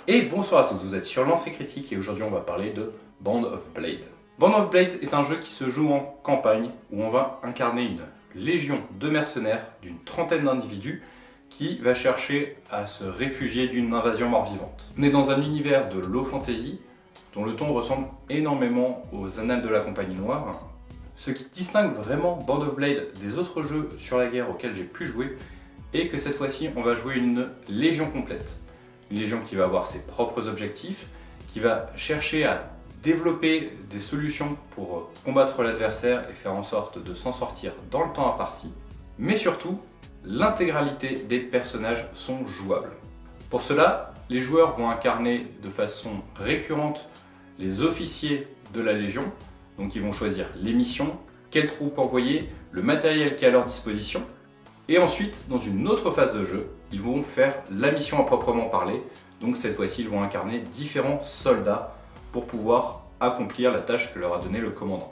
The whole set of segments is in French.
Et bonsoir à tous, vous êtes sur Lancé Critique et aujourd'hui on va parler de Band of Blade. Band of Blade est un jeu qui se joue en campagne où on va incarner une légion de mercenaires d'une trentaine d'individus qui va chercher à se réfugier d'une invasion mort-vivante. On est dans un univers de low fantasy dont le ton ressemble énormément aux Annales de la Compagnie Noire. Ce qui distingue vraiment Band of Blade des autres jeux sur la guerre auxquels j'ai pu jouer est que cette fois-ci on va jouer une légion complète. Une légion qui va avoir ses propres objectifs, qui va chercher à développer des solutions pour combattre l'adversaire et faire en sorte de s'en sortir dans le temps imparti. Mais surtout, l'intégralité des personnages sont jouables. Pour cela, les joueurs vont incarner de façon récurrente les officiers de la Légion. Donc ils vont choisir les missions, quelles troupes envoyer, le matériel qui est à leur disposition. Et ensuite, dans une autre phase de jeu, ils vont faire la mission à proprement parler. Donc cette fois-ci, ils vont incarner différents soldats pour pouvoir accomplir la tâche que leur a donnée le commandant.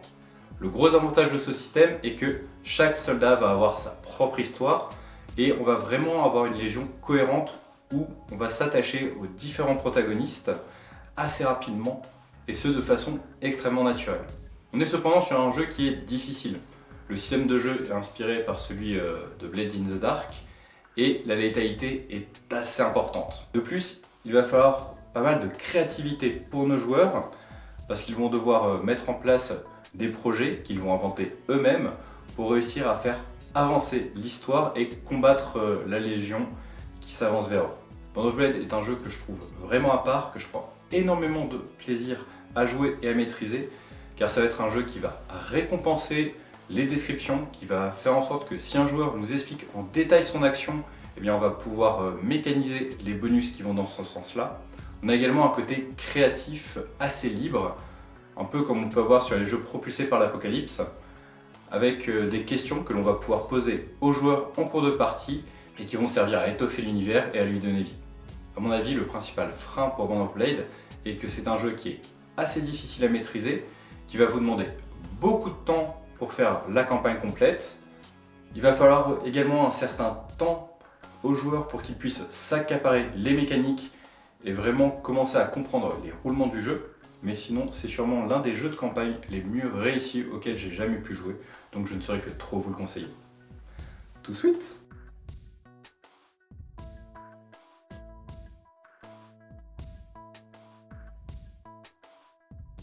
Le gros avantage de ce système est que chaque soldat va avoir sa propre histoire et on va vraiment avoir une légion cohérente où on va s'attacher aux différents protagonistes assez rapidement et ce de façon extrêmement naturelle. On est cependant sur un jeu qui est difficile. Le système de jeu est inspiré par celui de Blade in the Dark et la létalité est assez importante. De plus, il va falloir pas mal de créativité pour nos joueurs parce qu'ils vont devoir mettre en place des projets qu'ils vont inventer eux-mêmes pour réussir à faire avancer l'histoire et combattre la Légion qui s'avance vers eux. Band of Blade est un jeu que je trouve vraiment à part, que je prends énormément de plaisir à jouer et à maîtriser car ça va être un jeu qui va récompenser les descriptions, qui va faire en sorte que si un joueur nous explique en détail son action, eh bien on va pouvoir mécaniser les bonus qui vont dans ce sens-là. On a également un côté créatif assez libre, un peu comme on peut voir sur les jeux propulsés par l'Apocalypse, avec des questions que l'on va pouvoir poser aux joueurs en cours de partie et qui vont servir à étoffer l'univers et à lui donner vie. À mon avis, le principal frein pour Band of Blade est que c'est un jeu qui est assez difficile à maîtriser, qui va vous demander beaucoup de temps pour faire la campagne complète. Il va falloir également un certain temps aux joueurs pour qu'ils puissent s'accaparer les mécaniques et vraiment commencer à comprendre les roulements du jeu. Mais sinon, c'est sûrement l'un des jeux de campagne les mieux réussis auxquels j'ai jamais pu jouer, donc je ne saurais que trop vous le conseiller. Tout de suite!